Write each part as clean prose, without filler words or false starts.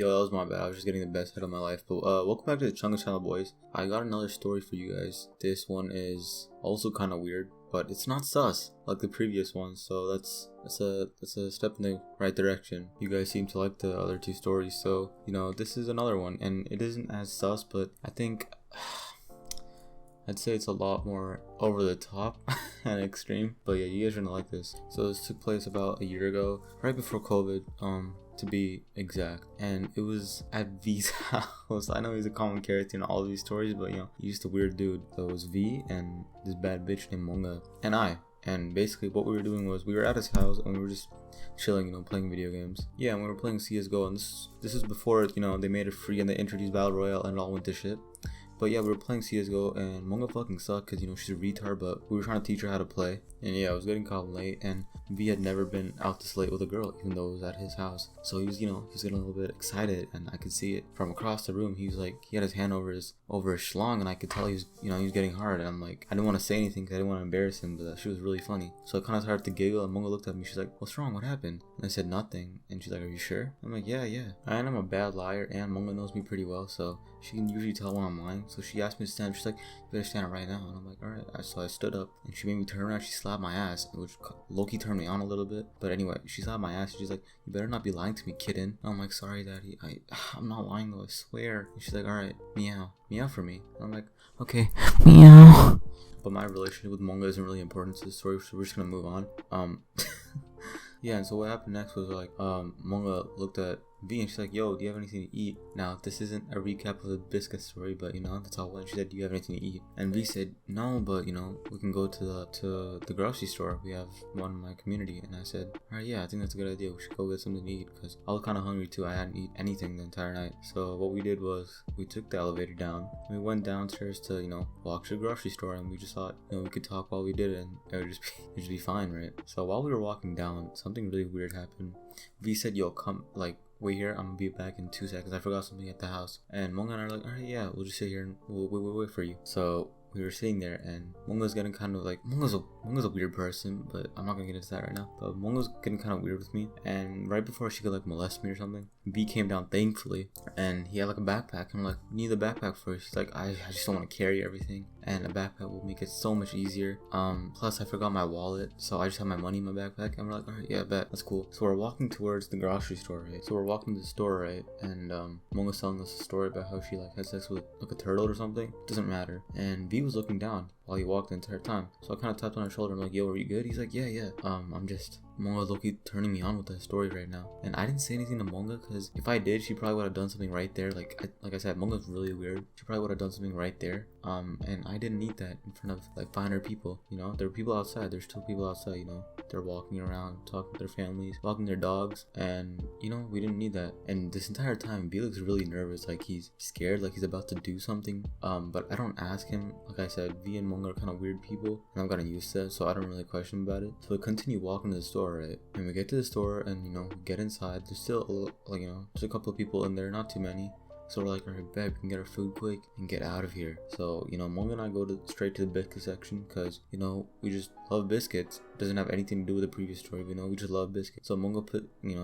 Yo, that was my bad. I was just getting the best head of my life. But welcome back to the Chunga Channel, boys. I got another story for you guys. This one is also kind of weird, but it's not sus like the previous one. So that's a step in the right direction. You guys seem to like the other two stories, so this is another one, and it isn't as sus, but I think I'd say it's a lot more over the top and extreme. But yeah, you guys are gonna like this. So this took place about a year ago, right before COVID, to be exact, and it was at V's house. I know he's a common character in all of these stories, but he's just a weird dude. So it was V and this bad bitch named Monga and I. And basically what we were doing was we were at his house and we were just chilling, playing video games. Yeah, and we were playing CSGO, and this is before they made it free and they introduced Battle Royale and it all went to shit. But yeah, we were playing CSGO and Monga fucking sucked because she's a retard, but we were trying to teach her how to play. And yeah, it was getting caught late, and V had never been out this late with a girl, even though it was at his house. So he was, he was getting a little bit excited, and I could see it from across the room. He was like, he had his hand over his schlong, and I could tell he was, he was getting hard. And I'm like, I didn't want to say anything because I didn't want to embarrass him, but that shit was really funny. So I kind of started to giggle, and Monga looked at me. She's like, "What's wrong? What happened?" And I said, "Nothing." And she's like, "Are you sure?" I'm like, yeah. And I'm a bad liar, and Monga knows me pretty well, so she can usually tell when I'm lying. So she asked me to stand. She's like, "You better stand right now." And I'm like, "Alright." So I stood up, and she made me turn around. She slapped my ass, which low-key turned me on a little bit. But anyway, she slapped my ass, and she's like, "You better not be lying to me, kitten." And I'm like, "Sorry, daddy. I'm not lying though, I swear." And she's like, "Alright, meow for me." And I'm like, "Okay, meow." But my relationship with Monga isn't really important to the story, so we're just gonna move on. Yeah, and so what happened next was like, Monga looked at V and she's like, "Yo, do you have anything to eat?" Now, this isn't a recap of the biscuit story, but that's how it went. She said, "Do you have anything to eat?" And V said, "No, but we can go to the grocery store. We have one in my community." And I said, "Alright, yeah, I think that's a good idea. We should go get something to eat," because I was kind of hungry too. I hadn't eaten anything the entire night. So what we did was we took the elevator down. We went downstairs to walk to the grocery store, and we just thought we could talk while we did it, and it'd just be fine, right? So while we were walking down, something really weird happened. V said, "Yo, come, wait here, I'm gonna be back in 2 seconds. I forgot something at the house." And Monga and I are like, "Alright, yeah, we'll just sit here and we'll wait for you." So we were sitting there, and Monga's getting kind of Monga's a weird person, but I'm not gonna get into that right now. But Monga's getting kind of weird with me, and right before she could molest me or something, V came down, thankfully, and he had a backpack. And I'm like, "You need the backpack for?" She's like, I just don't want to carry everything, and a backpack will make it so much easier. Plus I forgot my wallet, so I just have my money in my backpack. And we're like, "Alright, yeah, bet, that's cool." So we're walking towards the grocery store, right? So we're walking to the store, right? And Monga's telling us a story about how she had sex with a turtle or something. Doesn't matter. And V was looking down while he walked the entire time. So I kind of tapped on her shoulder and like, "Yo, are you good?" He's like, yeah. I'm just, Monga's low-key turning me on with that story right now. And I didn't say anything to Monga because if I did, she probably would have done something right there. Like I said, Monga's really weird. She probably would have done something right there. And I didn't need that in front of 500 people. There were people outside. There's still people outside. They're walking around, talking with their families, walking their dogs, and we didn't need that. And this entire time, V looks really nervous, like he's scared, like he's about to do something. But I don't ask him. Like I said, V and Monga are kind of weird people, and I'm kind of used to that, so I don't really question about it. So we continue walking to the store, right? And we get to the store, and we get inside. There's still there's a couple of people in there, not too many. So we're like, "Alright, babe, we can get our food quick and get out of here." So, Monga and I go straight to the biscuit section because, we just love biscuits. It doesn't have anything to do with the previous story, we just love biscuits. So Monga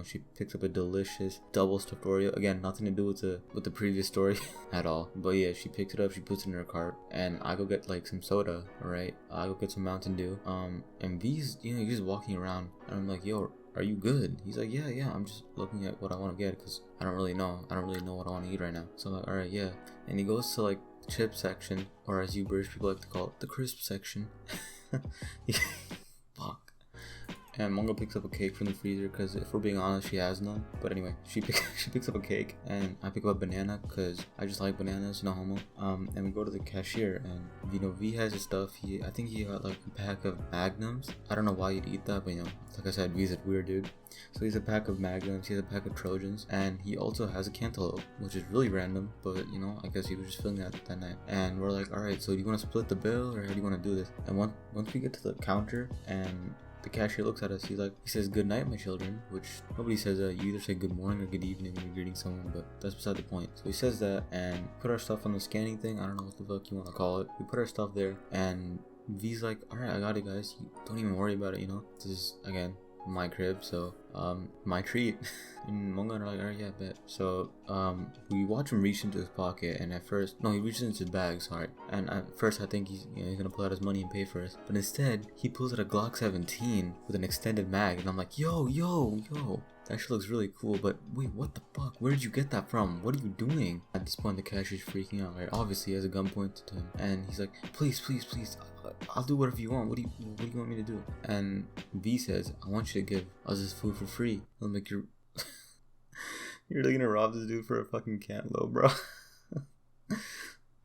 she picks up a delicious double stuffed Oreo. Again, nothing to do with the previous story at all. But yeah, she picks it up, she puts it in her cart, and I go get some soda, alright? I go get some Mountain Dew. And V's, he's just walking around, and I'm like, "Yo, are you good?" He's like, yeah, I'm just looking at what I want to get because I don't really know what I want to eat right now. So I'm like, "Alright, yeah." And he goes to the chip section, or as you British people like to call it, the crisp section. Fuck. And Monga picks up a cake from the freezer because if we're being honest, she has none. But anyway, she picks up a cake, and I pick up a banana because I just like bananas, no homo. And we go to the cashier, and V has his stuff. I think he got a pack of Magnums. I don't know why you'd eat that, but like I said, V's a weird dude. So he has a pack of Magnums, he has a pack of Trojans, and he also has a cantaloupe, which is really random, but I guess he was just feeling that night. And we're like, "Alright, so do you want to split the bill, or how do you want to do this?" And once we get to the counter, and the cashier looks at us, he says, "Good night, my children," which nobody says that. You either say good morning or good evening when you're greeting someone, but that's beside the point. So he says that, and put our stuff on the scanning thing. I don't know what the fuck you want to call it. We put our stuff there, and V's like, "Alright, I got it, guys. You don't even worry about it, This is, again, my crib, so my treat. And Monga and are like, alright, yeah, bet. So we watch him reach into his pocket, and at first, no, he reaches into his bag, sorry. And at first I think he's gonna pull out his money and pay for us, but instead he pulls out a Glock 17 with an extended mag, and I'm like, yo, that shit looks really cool, but wait, what the fuck? Where did you get that from? What are you doing? At this point, the cashier's freaking out, right? Obviously, he has a gun pointed to him, and he's like, please, I'll do whatever you want. What do you want me to do? And V says, I want you to give us this food for free. I'm like, you're really gonna rob this dude for a fucking cantaloupe, bro?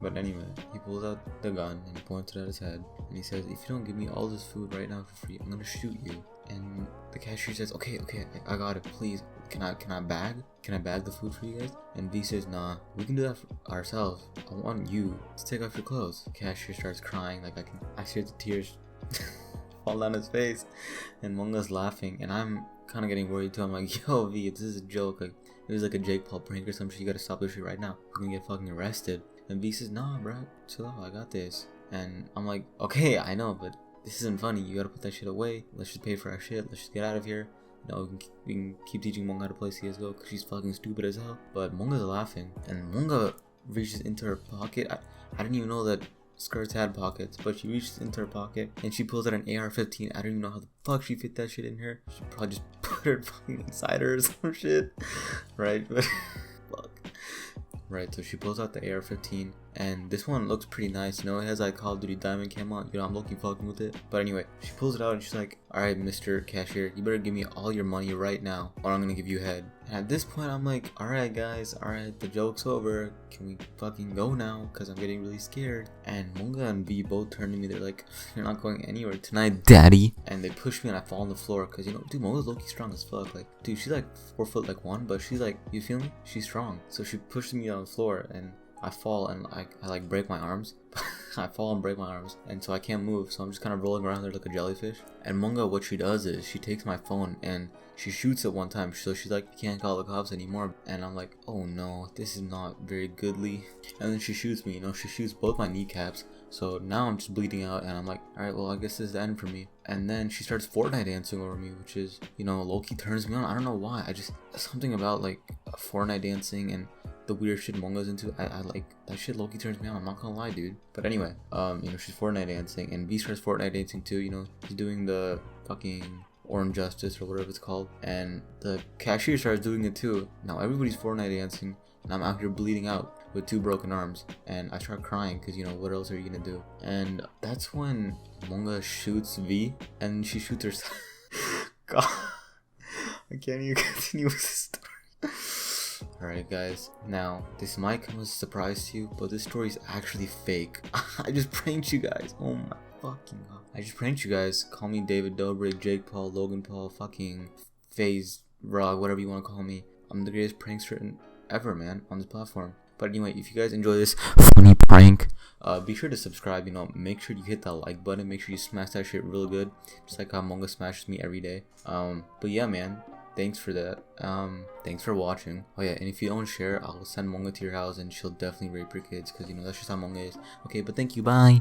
But anyway, he pulls out the gun and he points it at his head, and he says, if you don't give me all this food right now for free, I'm gonna shoot you. And the cashier says, okay, I got it, please. Can I bag the food for you guys? And V says, nah, we can do that for ourselves. I want you to take off your clothes. The cashier starts crying, like I see the tears fall down his face, and Monga's laughing, and I'm kind of getting worried too. I'm like, yo, V, this is a joke. Like, it was like a Jake Paul prank or some shit. You gotta stop this shit right now. You're gonna get fucking arrested. And V says, nah, bro, chill out, I got this. And I'm like, okay, I know, but this isn't funny. You gotta put that shit away. Let's just pay for our shit. Let's just get out of here. You know, we can keep teaching Monga how to play CSGO because she's fucking stupid as hell. But Monga's laughing, and Monga reaches into her pocket. I didn't even know that skirts had pockets, but she reaches into her pocket and she pulls out an AR-15. I don't even know how the fuck she fit that shit in here. She probably just put her fucking inside her or some shit, right? But fuck. Right, so she pulls out the AR-15, and this one looks pretty nice, you know, it has like Call of Duty Diamond cam on, you know, I'm looking fucking with it. But anyway, she pulls it out and she's like, alright, Mr. Cashier, you better give me all your money right now, or I'm gonna give you head. And at this point, I'm like, alright guys, alright, the joke's over, can we fucking go now, because I'm getting really scared. And Monga and V both turn to me, they're like, you're not going anywhere tonight, daddy. And they push me and I fall on the floor, because, you know, dude, Monga's low-key strong as fuck, like, dude, she's like 4 foot like 1, but she's like, you feel me? She's strong. So she pushed me on the floor, and I fall and I like break my arms. I fall and break my arms, and so I can't move, so I'm just kind of rolling around there like a jellyfish. And Monga, what she does is she takes my phone and she shoots it one time, so she's like, you can't call the cops anymore. And I'm like, oh no, this is not very goodly. And then she shoots me, you know, she shoots both my kneecaps. So now I'm just bleeding out, and I'm like, alright, well, I guess this is the end for me. And then she starts Fortnite dancing over me, which is, you know, low-key turns me on. I don't know why. Something about like Fortnite dancing and the weird shit Monga's into, I like that shit. Low-key turns me on, I'm not gonna lie, dude. But anyway, you know, she's Fortnite dancing, and V starts Fortnite dancing too. You know, she's doing the fucking Orange Justice or whatever it's called, and the cashier starts doing it too. Now everybody's Fortnite dancing, and I'm out here bleeding out with 2 broken arms, and I start crying because, you know, what else are you gonna do? And that's when Monga shoots V, and she shoots herself. God, I can't even continue with this story. Alright guys, now this might come as a surprise to you, but this story is actually fake. I just pranked you guys. Oh my fucking god. I just pranked you guys. Call me David Dobrik, Jake Paul, Logan Paul, fucking FaZe, Rog, whatever you want to call me. I'm the greatest prankster ever, man, on this platform. But anyway, if you guys enjoy this funny prank, be sure to subscribe, you know, make sure you hit that like button, make sure you smash that shit real good, just like how Monga smashes me every day. But yeah, man, thanks for that. Thanks for watching. Oh yeah, and if you don't share, I'll send Monga to your house and she'll definitely rape your kids, because, you know, that's just how Monga is. Okay, but thank you, bye.